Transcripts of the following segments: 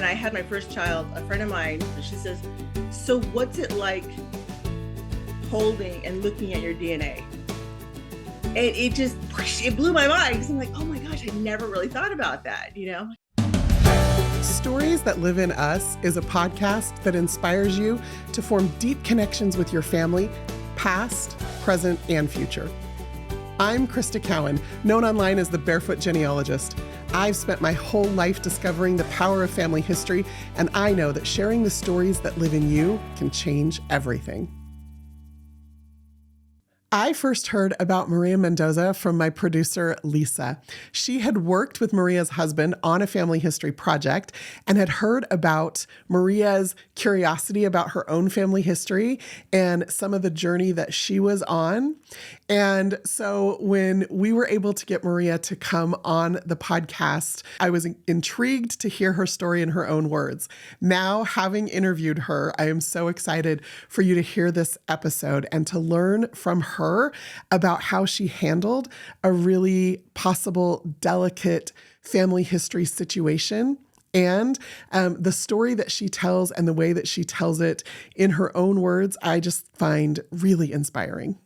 I had my first child, a friend of mine, she says, so what's it like holding and looking at your DNA? And it blew my mind because I'm like, oh my gosh, I never really thought about that, Stories That Live in Us is a podcast that inspires you to form deep connections with your family, past, present, and future. I'm Krista Cowan, known online as the Barefoot Genealogist. I've spent my whole life discovering the power of family history, and I know that sharing the stories that live in you can change everything. I first heard about Maria Mendoza from my producer, Lisa. She had worked with Maria's husband on a family history project and had heard about Maria's curiosity about her own family history and some of the journey that she was on. And so when we were able to get Maria to come on the podcast, I was intrigued to hear her story in her own words. Now, having interviewed her, I am so excited for you to hear this episode and to learn from her about how she handled a really possible delicate family history situation. And the story that she tells and the way that she tells it in her own words, I just find really inspiring.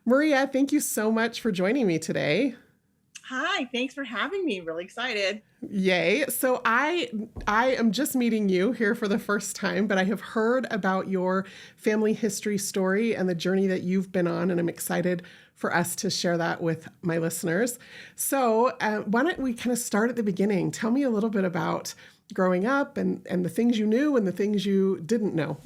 Maria, thank you so much for joining me today. Hi, thanks for having me. Really excited. Yay. So I am just meeting you here for the first time, but I have heard about your family history story and the journey that you've been on, and I'm excited for us to share that with my listeners. So why don't we kind of start at the beginning? Tell me a little bit about growing up and the things you knew and the things you didn't know.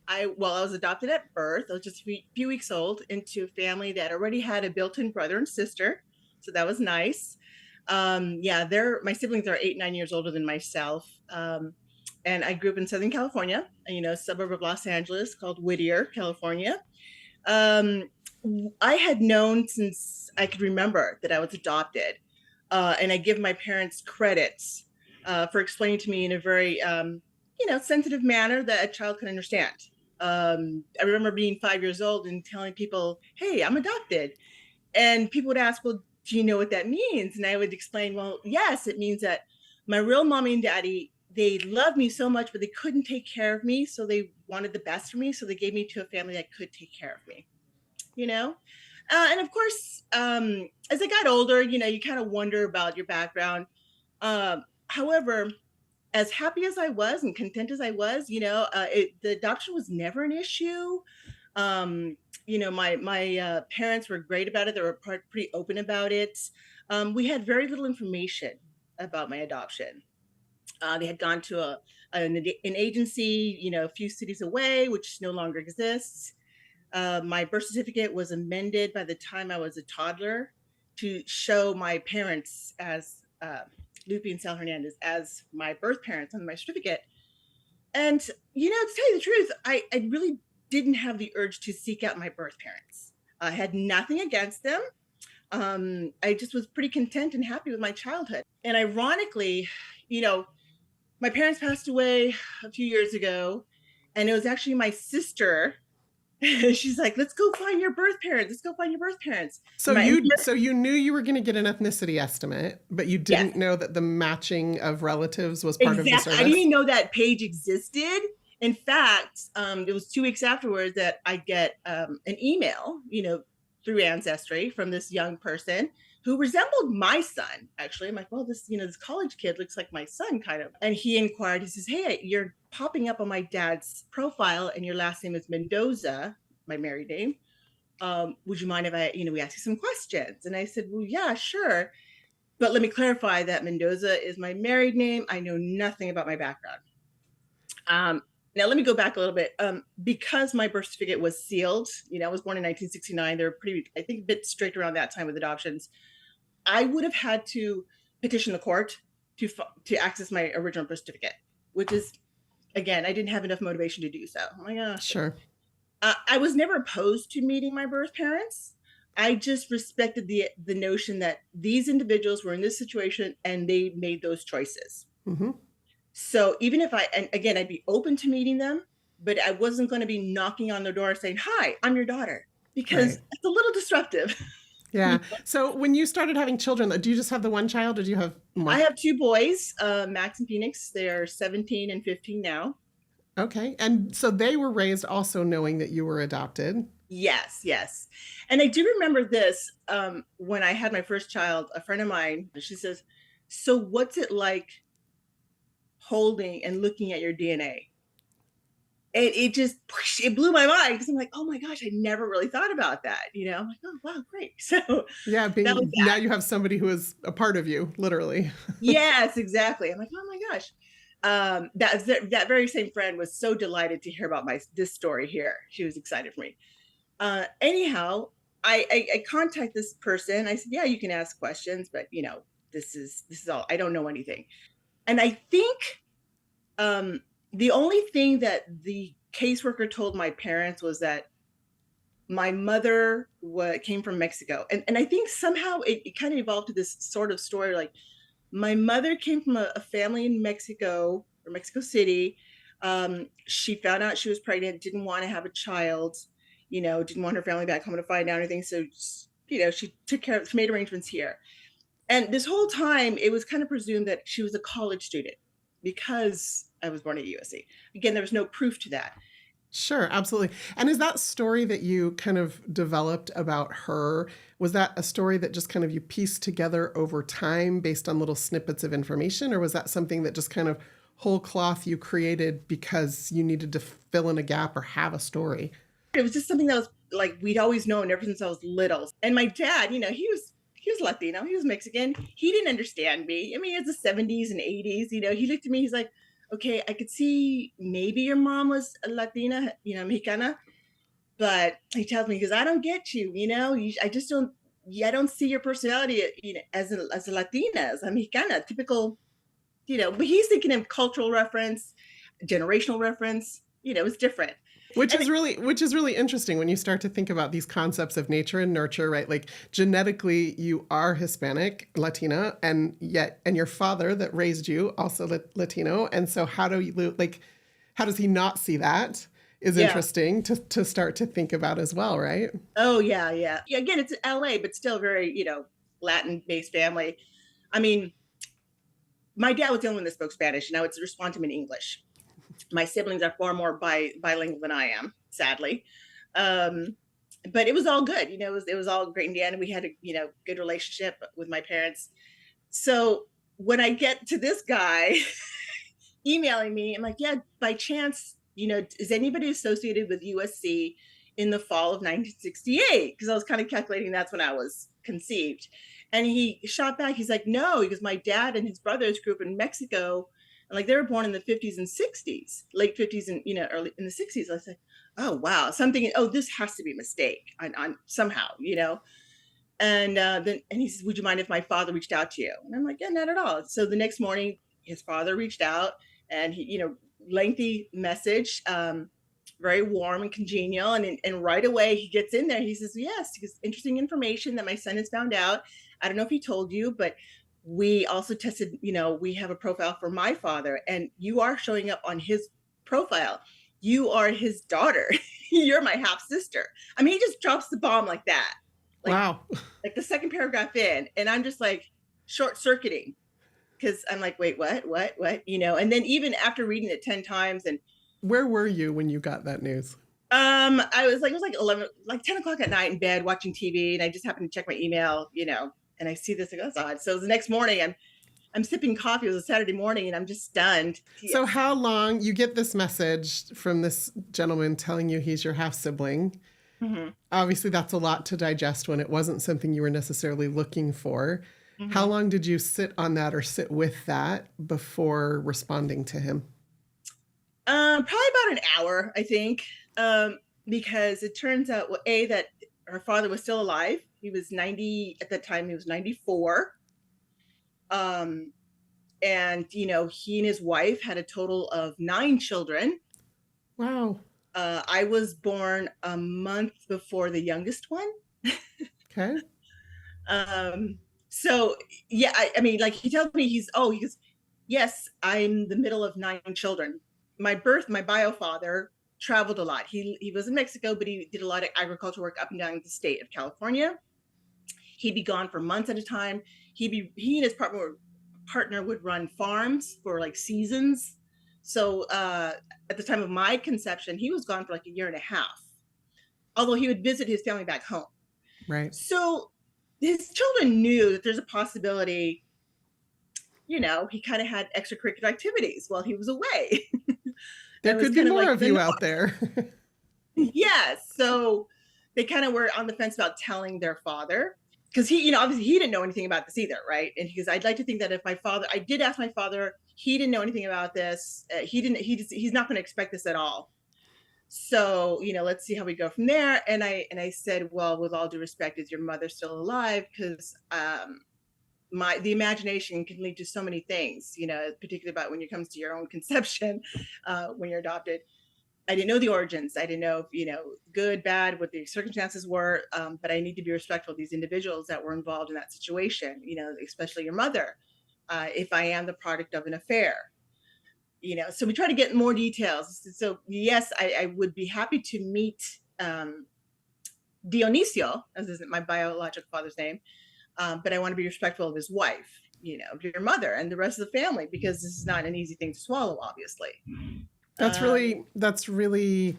I was adopted at birth. I was just a few weeks old into a family that already had a built-in brother and sister. So that was nice. My siblings are 8-9 years older than myself. And I grew up in Southern California, a suburb of Los Angeles called Whittier, California. I had known since I could remember that I was adopted. And I give my parents credits for explaining to me in a very, sensitive manner that a child can understand. I remember being 5 years old and telling people, hey, I'm adopted. And people would ask, well, do you know what that means? And I would explain, well, yes, it means that my real mommy and daddy, they loved me so much, but they couldn't take care of me. So they wanted the best for me. So they gave me to a family that could take care of me, And of course, as I got older, you kind of wonder about your background. However, as happy as I was and content as I was, the adoption was never an issue. My parents were great about it. They were pretty open about it. We had very little information about my adoption. They had gone to an agency, a few cities away, which no longer exists. My birth certificate was amended by the time I was a toddler to show my parents as Lupe and Sal Hernandez as my birth parents on my certificate. And, to tell you the truth, I really didn't have the urge to seek out my birth parents. I had nothing against them. I just was pretty content and happy with my childhood. And ironically, my parents passed away a few years ago, and it was actually my sister. She's like, let's go find your birth parents. Let's go find your birth parents. So you knew you were going to get an ethnicity estimate, but you didn't know that the matching of relatives was part of the service? I didn't even know that page existed. In fact, it was 2 weeks afterwards that I get an email, through Ancestry from this young person who resembled my son. Actually, I'm like, well, this college kid looks like my son, kind of. And he inquired. He says, "Hey, you're popping up on my dad's profile, and your last name is Mendoza, my married name. Would you mind if we ask you some questions?" And I said, "Well, yeah, sure. But let me clarify that Mendoza is my married name. I know nothing about my background." Now, let me go back a little bit. Because my birth certificate was sealed, I was born in 1969. They were a bit strict around that time with adoptions. I would have had to petition the court to access my original birth certificate, which is, again, I didn't have enough motivation to do so. Oh my gosh. Sure. I was never opposed to meeting my birth parents. I just respected the notion that these individuals were in this situation and they made those choices. Mm-hmm. So even if I'd be open to meeting them, but I wasn't going to be knocking on their door saying, "Hi, I'm your daughter," because It's a little disruptive. Yeah. So when you started having children, do you just have the one child or do you have I more? have two boys, Max and Phoenix. They're 17 and 15 now. Okay. And so they were raised also knowing that you were adopted. Yes, yes. And I do remember this when I had my first child, a friend of mine, she says, "So what's it like holding and looking at your DNA?" And it just it blew my mind because I'm like, oh my gosh, I never really thought about that. I'm like, oh wow, great. So Yeah, that was being now you have somebody who is a part of you, literally. yes, exactly. I'm like, oh my gosh. That very same friend was so delighted to hear about my this story here. She was excited for me. Anyhow, I contact this person. I said, yeah, you can ask questions, but this is all. I don't know anything. And I think the only thing that the caseworker told my parents was that my mother came from Mexico, and I think somehow it kind of evolved to this sort of story like my mother came from a family in Mexico or Mexico City. She found out she was pregnant, didn't want to have a child, didn't want her family back home to find out anything. So, she took care of, made arrangements here. And this whole time, it was kind of presumed that she was a college student because I was born at USC. Again, there was no proof to that. Sure, absolutely. And is that story that you kind of developed about her, was that a story that just kind of you pieced together over time based on little snippets of information? Or was that something that just kind of whole cloth you created because you needed to fill in a gap or have a story? It was just something that was like we'd always known ever since I was little. And my dad, he was Latino, he was Mexican. He didn't understand me. I mean, it's the 70s and 80s. He looked at me. He's like, "Okay, I could see maybe your mom was a Latina, Mexicana, but he tells me because I don't get you. I just don't. Yeah, I don't see your personality, as a Latina, as a Mexicana, typical. But he's thinking of cultural reference, generational reference. It's different." And Which is really interesting when you start to think about these concepts of nature and nurture, right? Like genetically you are Hispanic, Latina, and your father that raised you also Latino. And so how does he not see that is yeah. interesting to start to think about as well, right? Oh yeah, yeah. Yeah, again, it's LA, but still very, Latin-based family. I mean, my dad was the only one that spoke Spanish, and I would respond to him in English. My siblings are far more bilingual than I am, sadly. Um, but it was all good. It was all great in the end. And we had a, good relationship with my parents. So when I get to this guy emailing me, I'm like, yeah, by chance, is anybody associated with USC in the fall of 1968? Because I was kind of calculating that's when I was conceived. And he shot back, he's like, no, because my dad and his brothers grew up in Mexico. And like they were born in the 50s and 60s, late 50s and early in the 60s. I was like, oh wow, something, oh, this has to be a mistake on somehow. And he says, would you mind if my father reached out to you? And I'm like, yeah, not at all. So the next morning, his father reached out and he, lengthy message, very warm and congenial. And right away he gets in there. He says, yes, because interesting information that my son has found out. I don't know if he told you, but we also tested, we have a profile for my father and you are showing up on his profile. You are his daughter. You're my half sister. I mean, he just drops the bomb like that. Like, Wow. like the second paragraph in, and I'm just like short circuiting because I'm like, wait, what? And then even after reading it 10 times and Where were you when you got that news? I was like, it was like 11, like 10 o'clock at night in bed watching TV, and I just happened to check my email, and I see this, like, that's odd. So the next morning, I'm sipping coffee. It was a Saturday morning, and I'm just stunned. So how long you get this message from this gentleman telling you he's your half sibling? Mm-hmm. Obviously, that's a lot to digest when it wasn't something you were necessarily looking for. How Mm-hmm. long did you sit on that or sit with that before responding to him? Probably about an hour, I think, because it turns out, well, that her father was still alive. He was 90 at that time. He was 94. Um, and he and his wife had a total of 9 children. Wow. I was born a month before the youngest one. Okay. um, so yeah, I mean, like he tells me he goes, yes, I'm the middle of 9 children. My bio father traveled a lot. He was in Mexico, but he did a lot of agriculture work up and down the state of California. He'd be gone for months at a time. He and his partner would run farms for like seasons. So at the time of my conception, he was gone for like a year and a half, although he would visit his family back home. Right. So his children knew that there's a possibility, he kind of had extracurricular activities while he was away. There That was could be kind of more like of the you norm. out there. Yes. So they kind of were on the fence about telling their father, because he, obviously he didn't know anything about this either, right? And because I'd like to think that if I did ask my father, he didn't know anything about this. He's not going to expect this at all. So, let's see how we go from there. And I said, well, with all due respect, is your mother still alive? Because the imagination can lead to so many things, particularly about when it comes to your own conception, when you're adopted. I didn't know the origins. I didn't know if, good, bad, what the circumstances were. But I need to be respectful of these individuals that were involved in that situation, especially your mother, if I am the product of an affair. So we try to get more details. So yes, I would be happy to meet Dionisio, as is my biological father's name, but I want to be respectful of his wife, of your mother and the rest of the family, because this is not an easy thing to swallow, obviously. That's really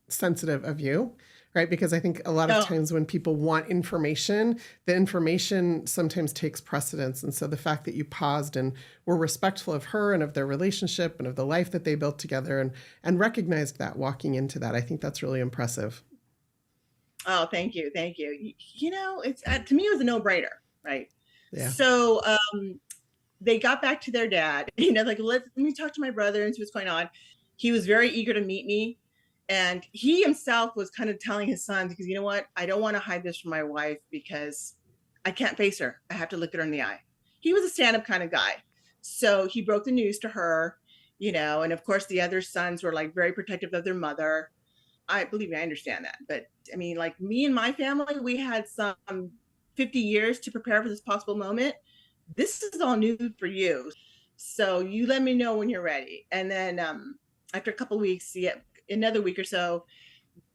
sensitive of you, right? Because I think a lot of times when people want information, the information sometimes takes precedence. And so the fact that you paused and were respectful of her and of their relationship and of the life that they built together and recognized that walking into that, I think that's really impressive. Oh, thank you. Thank you. It's to me, it was a no-brainer, right? Yeah. So they got back to their dad, like, let me talk to my brother and see what's going on. He was very eager to meet me. And he himself was kind of telling his sons, because you know what? I don't want to hide this from my wife because I can't face her. I have to look at her in the eye. He was a stand-up kind of guy. So he broke the news to her, and of course the other sons were like very protective of their mother. Believe me, I understand that. But I mean, like me and my family, we had some 50 years to prepare for this possible moment. This is all new for you. So you let me know when you're ready. And then after a couple of weeks, another week or so,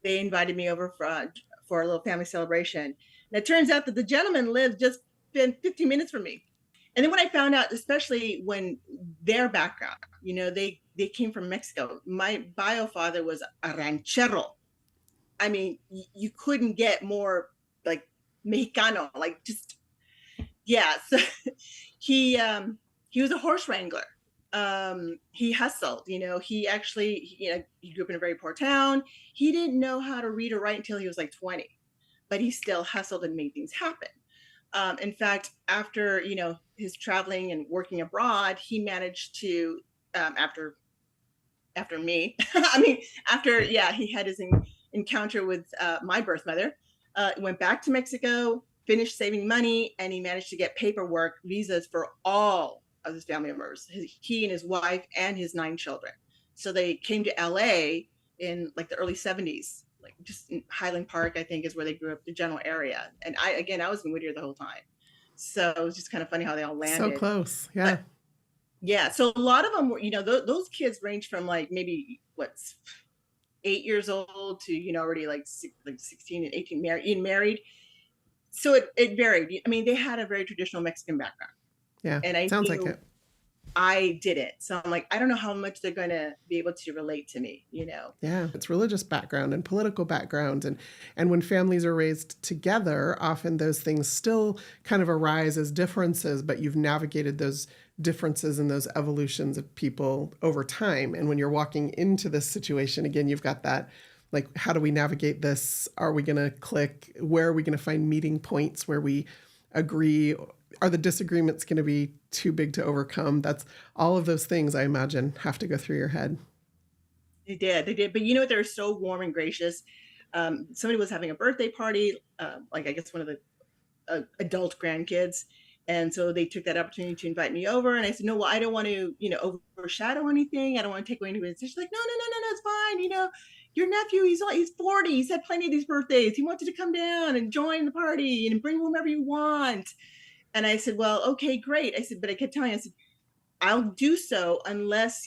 they invited me over for a little family celebration. And it turns out that the gentleman lived just 15 minutes from me. And then when I found out, especially when their background, they came from Mexico. My bio father was a ranchero. I mean, you couldn't get more like Mexicano, like just, yeah. So he was a horse wrangler. He hustled, he actually, he grew up in a very poor town. He didn't know how to read or write until he was like 20, but he still hustled and made things happen. In fact, after, his traveling and working abroad, he managed to, after me, he had his encounter with my birth mother, went back to Mexico, finished saving money, and he managed to get paperwork, visas for all of his family members, he and his wife and his 9 children. So they came to LA in like the early 70s, like just in Highland Park, I think is where they grew up, the general area. And I was in Whittier the whole time. So it was just kind of funny how they all landed. So close. Yeah. But, yeah. So a lot of them were, those kids range from like maybe 8 years old to, already like 16 and 18 married. So it varied. I mean, they had a very traditional Mexican background. Yeah. And I sounds like it. I didn't. So I'm like, I don't know how much they're going to be able to relate to me, Yeah, it's religious background and political background. And when families are raised together, often those things still kind of arise as differences, but you've navigated those differences and those evolutions of people over time. And when you're walking into this situation, again, you've got that, like, how do we navigate this? Are we going to click? Where are we going to find meeting points where we agree? Are the disagreements going to be too big to overcome? That's all of those things, I imagine, have to go through your head. They did. But they're so warm and gracious. Somebody was having a birthday party, like I guess one of the adult grandkids. And so they took that opportunity to invite me over. And I said, no, well, I don't want to, overshadow anything. I don't want to take away anything. She's like, no, it's fine. Your nephew, he's 40. He's had plenty of these birthdays. He wanted to come down and join the party and bring whomever you want. And I said, well, okay, great. I said, but I kept telling him, I said, I'll do so unless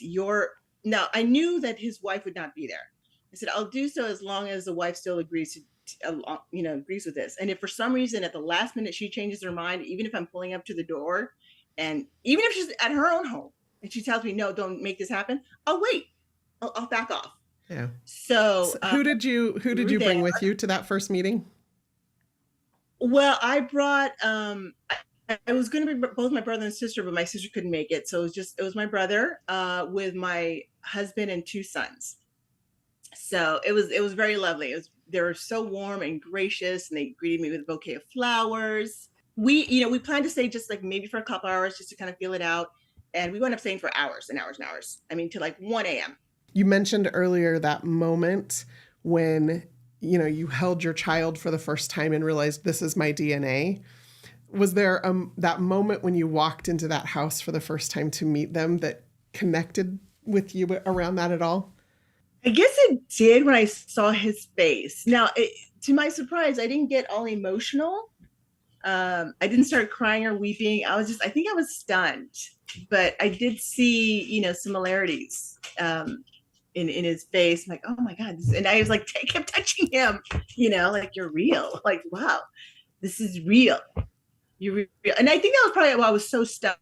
now I knew that his wife would not be there. I said, I'll do so as long as the wife still agrees agrees with this. And if for some reason at the last minute she changes her mind, even if I'm pulling up to the door, and even if she's at her own home and she tells me, no, don't make this happen, I'll wait. I'll back off. Yeah. So So who did you there. bring with you to that first meeting? Well, I brought I was going to be both my brother and sister, but my sister couldn't make it. So it was my brother with my husband and two sons. So it was very lovely. They were so warm and gracious, and they greeted me with a bouquet of flowers. We planned to stay just like maybe for a couple hours just to kind of feel it out, and we wound up staying for hours and hours and hours. I mean, to like 1 a.m. You mentioned earlier that moment when you held your child for the first time and realized this is my DNA. Was there that moment when you walked into that house for the first time to meet them that connected with you around that at all? I guess it did when I saw his face. Now, to my surprise, I didn't get all emotional. I didn't start crying or weeping. I think I was stunned, but I did see, similarities in his face. I'm like, oh my God. And I was like, I kept touching him, like, you're real. Like, wow, this is real. You're real. And I think that was probably why I was so stunned.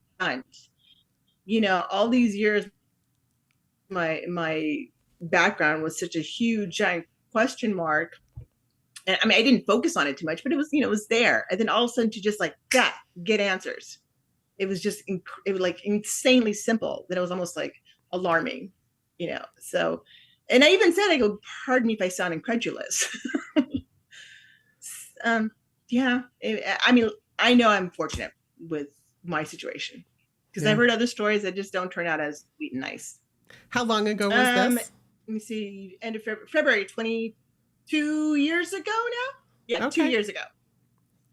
All these years, my background was such a huge, giant question mark. And I mean, I didn't focus on it too much, but it was, it was there. And then all of a sudden to just like that, get answers. It was just, it was like insanely simple that it was almost like alarming, So, and I even said, I go, pardon me if I sound incredulous. Yeah. I mean, I know I'm fortunate with my situation because I've heard other stories that just don't turn out as sweet and nice. How long ago was this? Let me see, end of February 22 years ago now. Yeah, Okay. 2 years ago.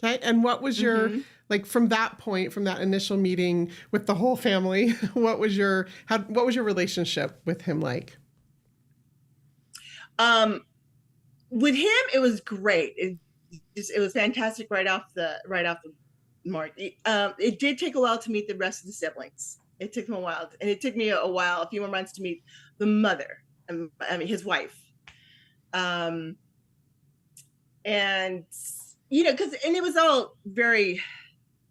Okay. And what was your, like from that point, from that initial meeting with the whole family, what was your relationship with him like? With him, it was great. It was fantastic right off the mark. It did take a while to meet the rest of the siblings. It took him a while, and it took me a few more months to meet the mother. I mean, his wife. And because it was all very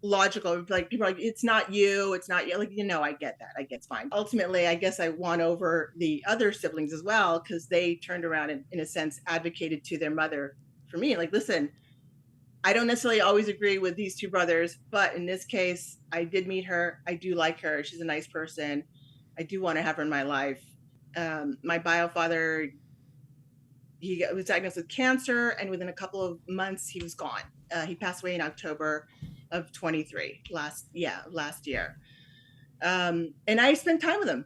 logical. Like people are like, it's not you. Like, I get that. I get it's fine. Ultimately, I guess I won over the other siblings as well because they turned around and, in a sense, advocated to their mother for me. Like, listen, I don't necessarily always agree with these two brothers, but in this case, I did meet her. I do like her. She's a nice person. I do want to have her in my life. My bio father, he was diagnosed with cancer, and within a couple of months, he was gone. He passed away in October of 23 last year. And I spent time with him.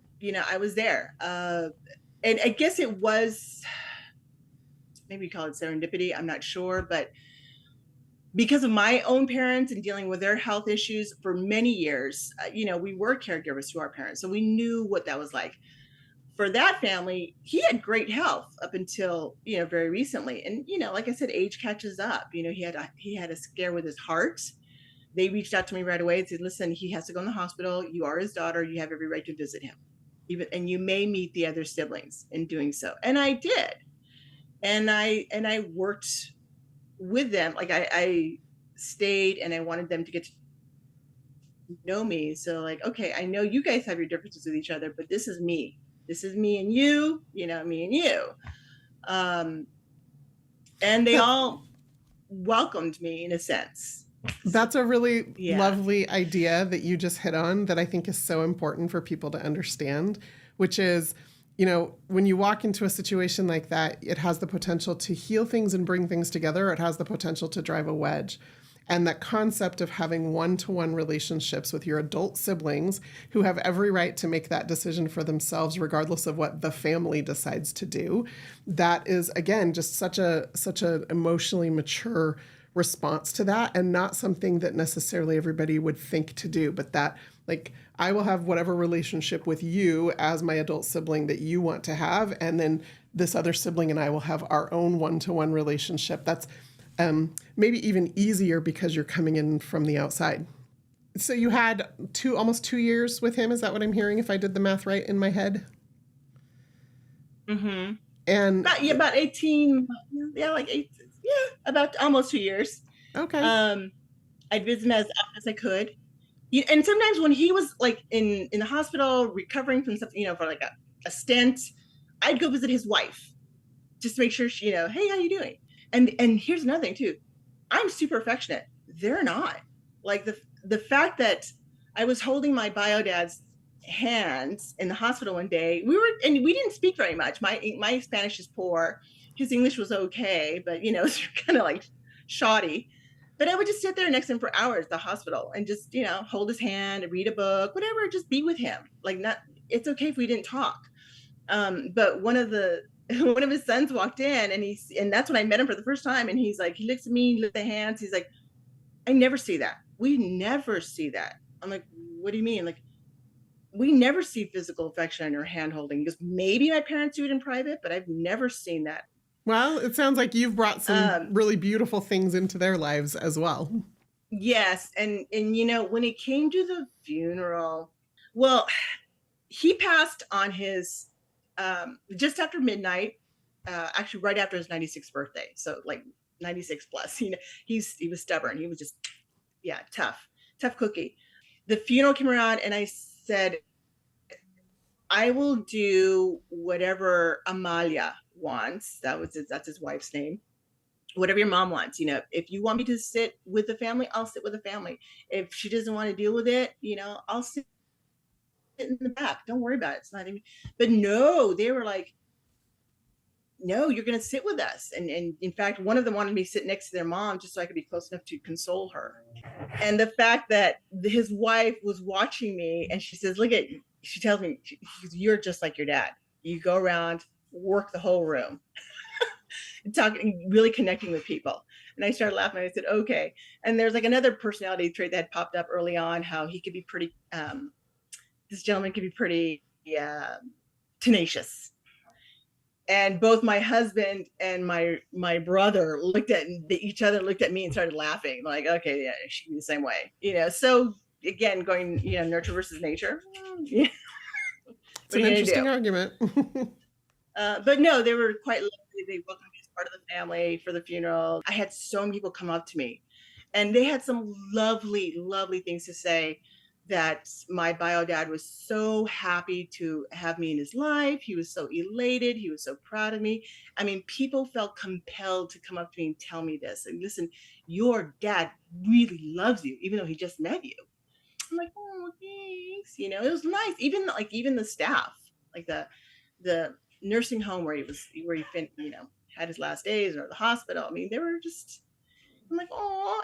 I was there. And I guess it was, maybe you call it serendipity. I'm not sure, but because of my own parents and dealing with their health issues for many years, we were caregivers to our parents. So we knew what that was like. For that family, he had great health up until, very recently. And, like I said, age catches up. He had a scare with his heart. They reached out to me right away and said, listen, he has to go in the hospital. You are his daughter. You have every right to visit him. And you may meet the other siblings in doing so. And I did. And I worked with them. Like I stayed, and I wanted them to get to know me. So like, okay, I know you guys have your differences with each other, but this is me. This is me and you, me and you. And they all welcomed me in a sense. That's a really lovely idea that you just hit on that I think is so important for people to understand, which is, when you walk into a situation like that, it has the potential to heal things and bring things together. It has the potential to drive a wedge. And that concept of having one-to-one relationships with your adult siblings who have every right to make that decision for themselves, regardless of what the family decides to do, that is, again, just such a emotionally mature response to that, and not something that necessarily everybody would think to do, but that, like, I will have whatever relationship with you as my adult sibling that you want to have, and then this other sibling and I will have our own one-to-one relationship. That's maybe even easier because you're coming in from the outside. So you had almost 2 years with him. Is that what I'm hearing? If I did the math right in my head. Mm-hmm. And about 18. Yeah, like Yeah, about almost 2 years. Okay. Um, I'd visit him as often as I could. And sometimes when he was like in the hospital recovering from something, for like a stent, I'd go visit his wife just to make sure she, hey, how you doing? And here's another thing too. I'm super affectionate. They're not. Like the fact that I was holding my bio dad's hands in the hospital one day, we didn't speak very much. My Spanish is poor. His English was okay, but it's kind of like shoddy. But I would just sit there next to him for hours at the hospital and just, hold his hand, read a book, whatever, just be with him. Like, not, it's okay if we didn't talk. But one of the one of his sons walked in, and that's when I met him for the first time. And he's like, he looks at me, looks at the hands. He's like, I never see that. We never see that. I'm like, what do you mean? Like, we never see physical affection on your hand holding. Because maybe my parents do it in private, but I've never seen that. Well, it sounds like you've brought some really beautiful things into their lives as well. Yes, and when it came to the funeral, well, he passed on his just after midnight, actually right after his 96th birthday. So like 96 plus. He was stubborn. He was just, yeah, tough cookie. The funeral came around, and I said, I will do whatever Amalia wants. That's his wife's name. Whatever your mom wants, if you want me to sit with the family, I'll sit with the family. If she doesn't want to deal with it, I'll sit in the back. Don't worry about it. It's not even, but no, they were like, no, you're going to sit with us. And in fact, one of them wanted me to sit next to their mom just so I could be close enough to console her. And the fact that his wife was watching me, and she says, she tells me, you're just like your dad. You go around, work the whole room, talking, really connecting with people. And I started laughing. I said, okay. And there's like another personality trait that had popped up early on, how he could be pretty, this gentleman could be pretty tenacious. And both my husband and my brother looked at each other, looked at me, and started laughing. Like, okay, yeah, she's the same way, So again, going, nurture versus nature. Yeah. It's an interesting argument. But no, they were quite lovely. They welcomed me as part of the family for the funeral. I had so many people come up to me, and they had some lovely, lovely things to say. That my bio dad was so happy to have me in his life. He was so elated. He was so proud of me. I mean, people felt compelled to come up to me and tell me this. And listen, your dad really loves you, even though he just met you. I'm like, oh, thanks. It was nice. Even the staff, like the nursing home where he had his last days, or the hospital. I mean, they were just, I'm like, oh,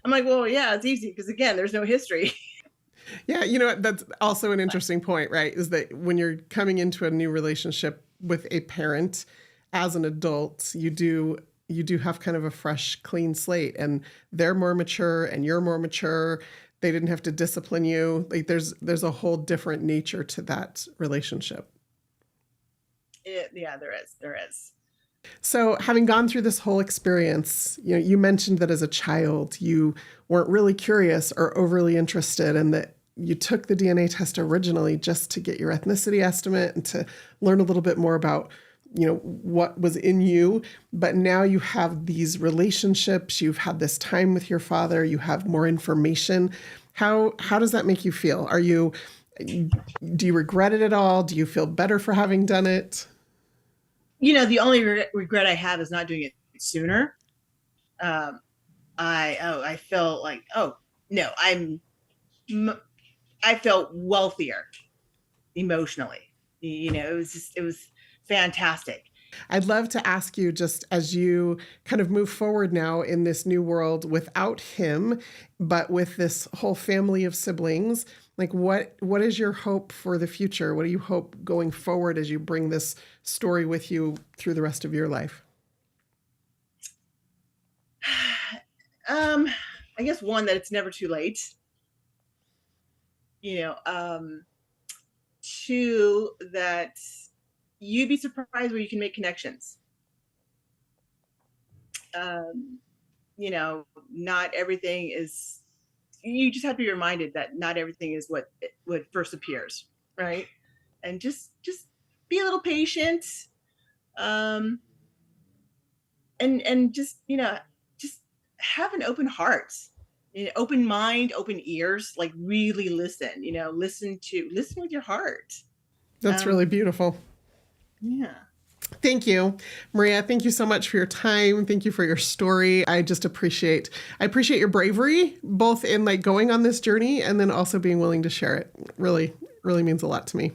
I'm like, well, yeah, it's easy because again, there's no history. Yeah, that's also an interesting point, right? Is that when you're coming into a new relationship with a parent as an adult, you do have kind of a fresh, clean slate, and they're more mature and you're more mature. They didn't have to discipline you. Like there's a whole different nature to that relationship. Yeah, there is. So, having gone through this whole experience, you mentioned that as a child you weren't really curious or overly interested, and that you took the DNA test originally just to get your ethnicity estimate and to learn a little bit more about, what was in you. But now you have these relationships, you've had this time with your father, you have more information. How does that make you feel? Do you regret it at all? Do you feel better for having done it? The only regret I have is not doing it sooner. I felt like, oh no, I felt wealthier emotionally. It was fantastic. I'd love to ask you, just as you kind of move forward now in this new world without him, but with this whole family of siblings, like what is your hope for the future? What do you hope going forward as you bring this story with you through the rest of your life? I guess one, that it's never too late. Two, that you'd be surprised where you can make connections. Not everything is, you just have to be reminded that not everything is what first appears, right? And just be a little patient. and just, just have an open heart, open mind, open ears, like really listen, listen with your heart. That's really Um, beautiful. yeah. Thank you, Maria. Thank you so much for your time. Thank you for your story. I appreciate your bravery, both in like going on this journey and then also being willing to share it. Really, really means a lot to me.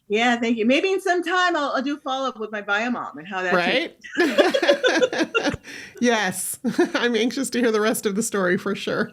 Yeah, thank you. Maybe in some time I'll do a follow up with my bio mom and how that turned. Right? Yes. I'm anxious to hear the rest of the story for sure.